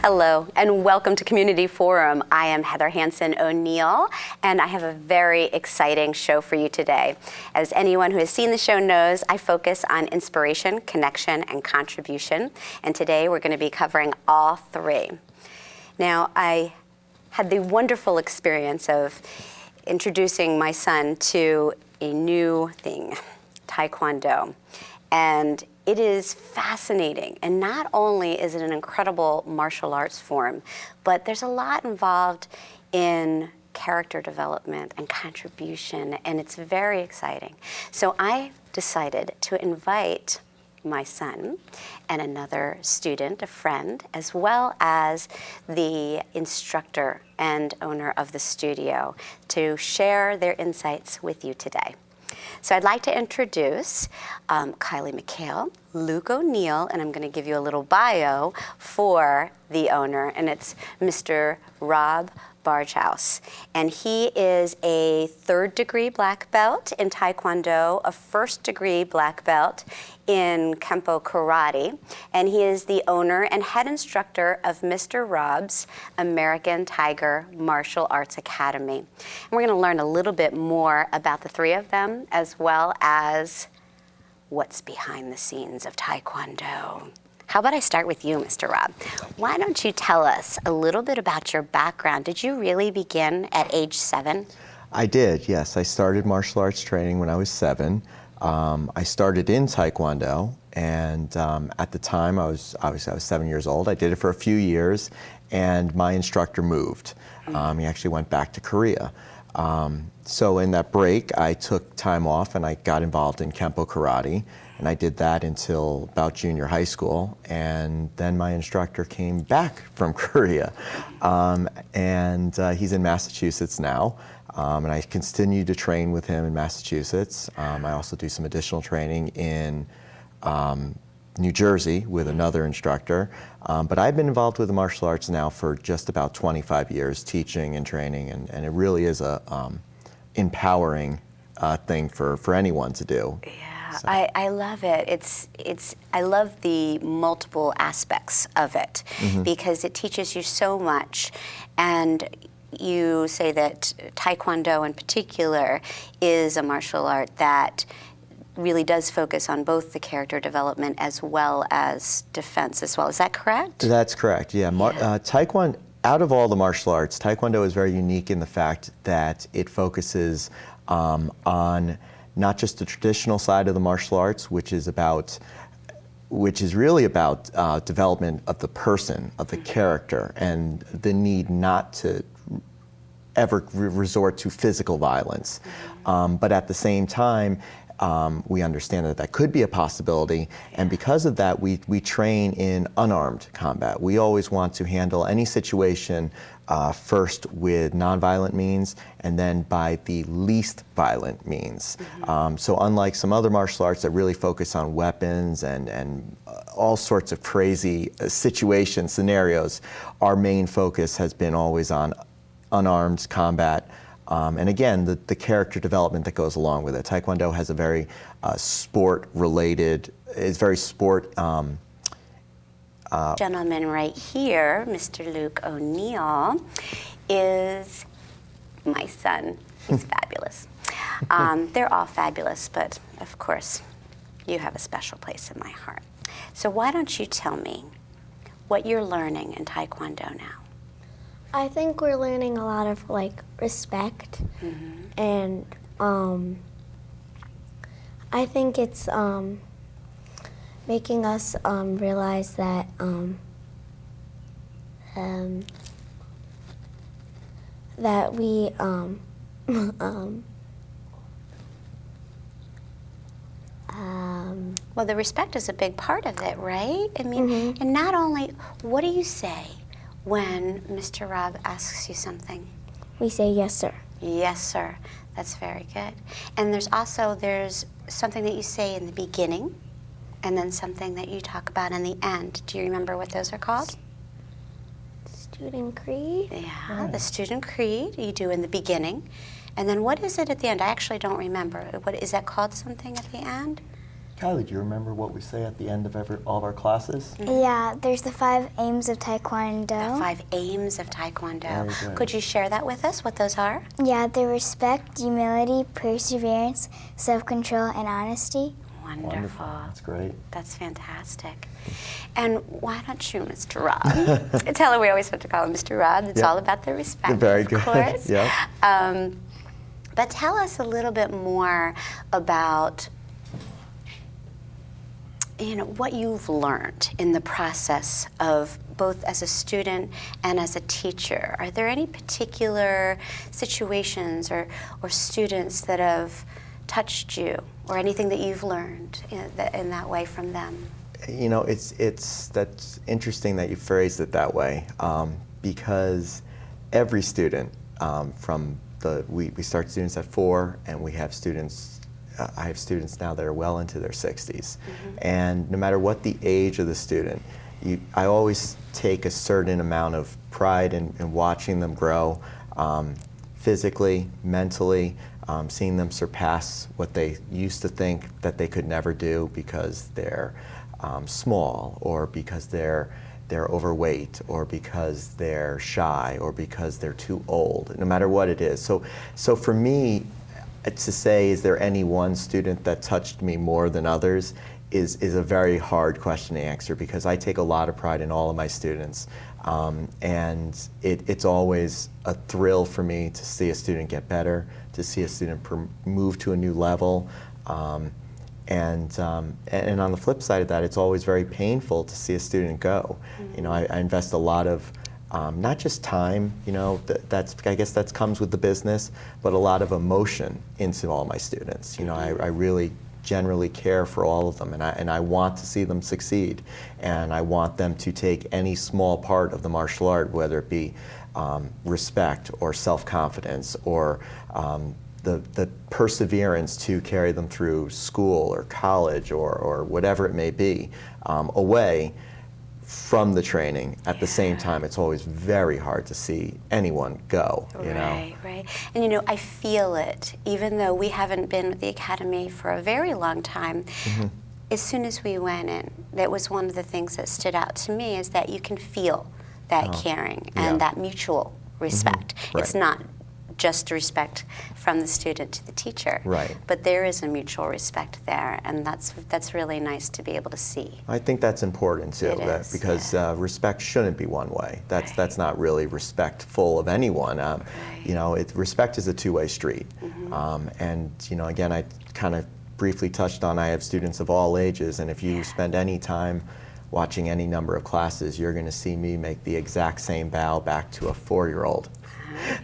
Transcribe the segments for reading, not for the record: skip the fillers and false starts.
Hello and welcome to Community Forum. I am Heather Hansen O'Neill and I have a very exciting show for you today. As anyone who has seen the show knows, I focus on inspiration, connection, and contribution. And today we're going to be covering all three. Now, I had the wonderful experience of introducing my son to a new thing, Taekwondo. And it is fascinating, and not only is it an incredible martial arts form, but there's a lot involved in character development and contribution, and it's very exciting. So I decided to invite my son and another student, a friend, as well as the instructor and owner of the studio to share their insights with you today. So I'd like to introduce Kylie McHale, Luke O'Neill, and I'm going to give you a little bio for the owner, and it's Mr. Rob Bargehouse. And he is a third-degree black belt in Taekwondo, a first-degree black belt in Kempo Karate, and he is the owner and head instructor of Mr. Rob's American Tiger Martial Arts Academy. And we're going to learn a little bit more about the three of them, as well as what's behind the scenes of Taekwondo. How about I start with you, Mr. Rob? Why don't you tell us a little bit about your background? Did you really begin at age 7? I did, yes. I started martial arts training when I was 7. I started in Taekwondo, and at the time I was 7 years old. I did it for a few years, and my instructor moved. He actually went back to Korea. So in that break, I took time off and I got involved in Kempo Karate, and I did that until about junior high school, and then my instructor came back from Korea, and he's in Massachusetts now. And I continue to train with him in Massachusetts. I also do some additional training in New Jersey with another instructor. But I've been involved with the martial arts now for just about 25 years, teaching and training, and it really is a empowering thing for anyone to do. Yeah, So. I love it. I love the multiple aspects of it because it teaches you so much. And you say that Taekwondo in particular is a martial art that really does focus on both the character development as well as defense as well. Is that correct? That's correct, yeah. Taekwondo, out of all the martial arts, Taekwondo is very unique in the fact that it focuses on not just the traditional side of the martial arts, which is really about development of the person, of the character, and the need not to ever resort to physical violence. But at the same time, we understand that that could be a possibility, and because of that, we train in unarmed combat. We always want to handle any situation first with nonviolent means, and then by the least violent means. So unlike some other martial arts that really focus on weapons and all sorts of crazy situations, scenarios, our main focus has been always on unarmed combat, and again, the character development that goes along with it. Taekwondo has a very sport-related, is very sport. Gentleman right here, Mr. Luke O'Neill, is my son. He's fabulous. They're all fabulous, but of course, you have a special place in my heart. So why don't you tell me what you're learning in Taekwondo now? I think we're learning a lot of respect, and I think it's making us realize that that we well, the respect is a big part of it, right? I mean, and not only, what do you say when Mr. Rob asks you something? We say yes, sir. Yes, sir. That's very good. And there's something that you say in the beginning, and then something that you talk about in the end. Do you remember what those are called? Student creed. Yeah, the student creed you do in the beginning. And then what is it at the end? I actually don't remember. What is that called, something at the end? Kylie, do you remember what we say at the end of all of our classes? Yeah, there's the 5 aims of Taekwondo. The 5 aims of Taekwondo. Very good. Could you share that with us, what those are? Yeah, they're respect, humility, perseverance, self-control, and honesty. Wonderful. That's great. That's fantastic. And why don't you, Mr. Rod, tell her we always have to call him Mr. Rod. It's Yep. all about the respect, Very of good. course. Yep. But tell us a little bit more about what you've learned in the process of both as a student and as a teacher. Are there any particular situations or students that have touched you, or anything that you've learned in that way from them? That's interesting that you phrased it that way, because every student we start students at 4, and we have students. I have students now that are well into their 60s, and no matter what the age of the student, I always take a certain amount of pride in watching them grow, physically, mentally, seeing them surpass what they used to think that they could never do because they're small, or because they're overweight, or because they're shy, or because they're too old, no matter what it is. So for me, to say, is there any one student that touched me more than others, is a very hard question to answer, because I take a lot of pride in all of my students. And it's always a thrill for me to see a student get better, to see a student move to a new level. And on the flip side of that, it's always very painful to see a student go. I invest a lot of not just time, I guess that comes with the business, but a lot of emotion into all my students. I really generally care for all of them, and I want to see them succeed, and I want them to take any small part of the martial art, whether it be respect or self-confidence or the perseverance to carry them through school or college or whatever it may be, away from the training. At the same time, it's always very hard to see anyone go, Right. And I feel it, even though we haven't been with the Academy for a very long time. As soon as we went in, that was one of the things that stood out to me, is that you can feel that caring and that mutual respect. Right. It's not just respect from the student to the teacher, Right. but there is a mutual respect there, and that's really nice to be able to see. I think that's important too, It is, because respect shouldn't be one way. That's not really respectful of anyone. Respect is a two-way street. And again, I kind of briefly touched on, I have students of all ages, and if you spend any time watching any number of classes, you're going to see me make the exact same bow back to a 4-year-old.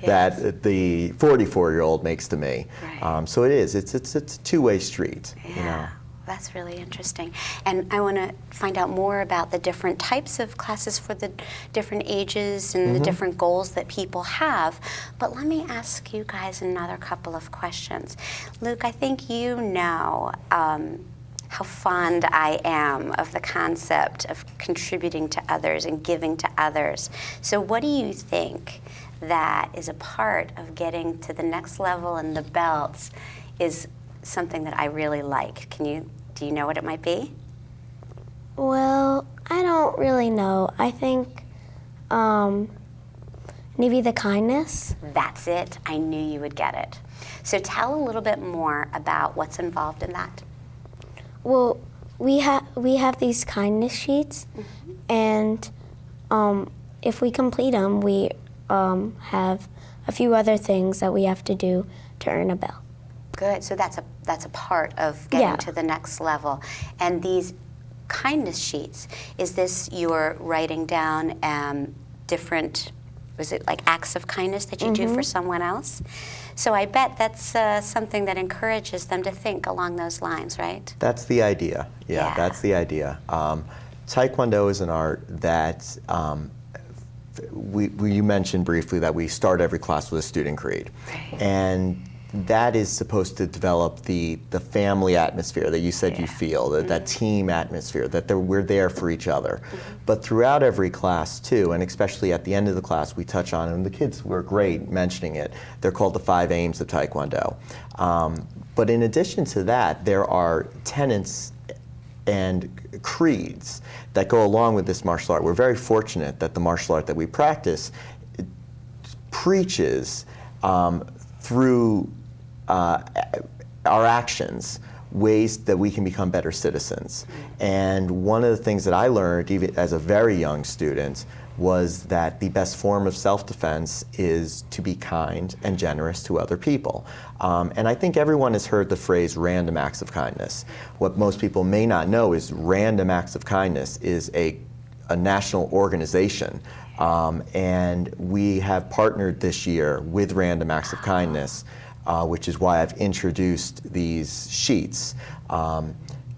That the 44-year-old makes to me. Right. So it's a two-way street. Yeah, that's really interesting. And I want to find out more about the different types of classes for the different ages and the different goals that people have. But let me ask you guys another couple of questions. Luke, I think you know how fond I am of the concept of contributing to others and giving to others. So what do you think that is a part of getting to the next level and the belts is something that I really like? Do you know what it might be? Well, I don't really know. I think maybe the kindness. That's it. I knew you would get it. So tell a little bit more about what's involved in that. Well, we have these kindness sheets, and if we complete them, we have a few other things that we have to do to earn a belt. Good. So that's a part of getting to the next level. And these kindness sheets, is this you're writing down different, was it like acts of kindness that you do for someone else? So I bet that's something that encourages them to think along those lines, right? That's the idea. Yeah. That's the idea. Taekwondo is an art that you mentioned briefly that we start every class with a student creed. Right. And that is supposed to develop the family atmosphere that you said you feel, that team atmosphere, that we're there for each other. But throughout every class too, and especially at the end of the class, we touch on, and the kids were great mentioning it, they're called the 5 aims of Taekwondo. But in addition to that, there are tenets and creeds that go along with this martial art. We're very fortunate that the martial art that we practice preaches through our actions ways that we can become better citizens. And one of the things that I learned even as a very young student was that the best form of self-defense is to be kind and generous to other people. And I think everyone has heard the phrase random acts of kindness. What most people may not know is Random Acts of Kindness is a national organization. And we have partnered this year with Random Acts of Kindness, which is why I've introduced these sheets.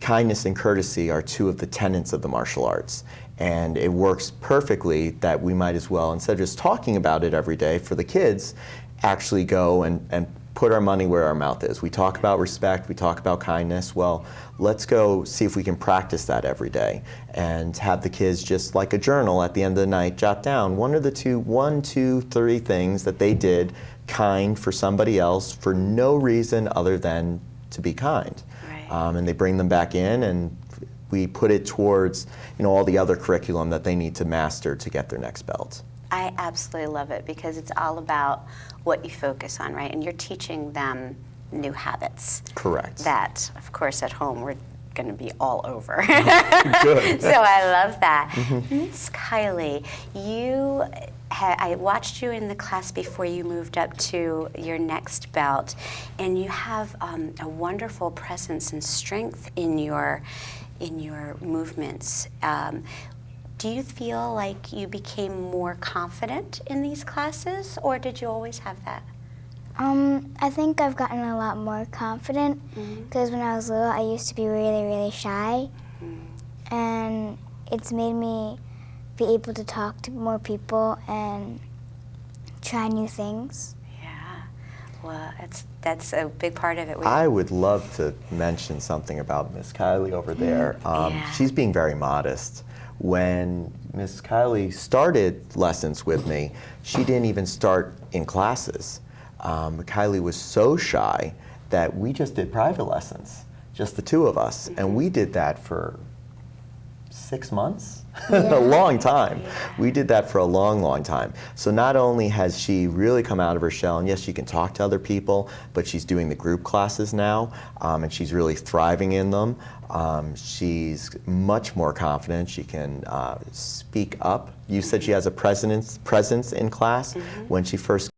Kindness and courtesy are two of the tenets of the martial arts. And it works perfectly that we might as well, instead of just talking about it every day for the kids, actually go and put our money where our mouth is. We talk about respect, we talk about kindness. Well, let's go see if we can practice that every day and have the kids, just like a journal at the end of the night, jot down one, two, three things that they did kind for somebody else for no reason other than to be kind. Right. And they bring them back in, and we put it towards all the other curriculum that they need to master to get their next belt. I absolutely love it because it's all about what you focus on, right? And you're teaching them new habits. Correct. That, of course, at home we're going to be all over. Good. So I love that. Miss Kylie, I watched you in the class before you moved up to your next belt, and you have a wonderful presence and strength in your movements. Do you feel like you became more confident in these classes, or did you always have that? I think I've gotten a lot more confident because when I was little, I used to be really, really shy, and it's made me be able to talk to more people and try new things. Yeah, well, that's a big part of it. I would love to mention something about Miss Kylie over there. Yeah. She's being very modest. When Miss Kylie started lessons with me, she didn't even start in classes. Kylie was so shy that we just did private lessons, just the two of us. And we did that for 6 months, a long time. We did that for a long, long time. So not only has she really come out of her shell, and yes, she can talk to other people, but she's doing the group classes now, and she's really thriving in them. She's much more confident. She can speak up. You said she has a presence in class. When she first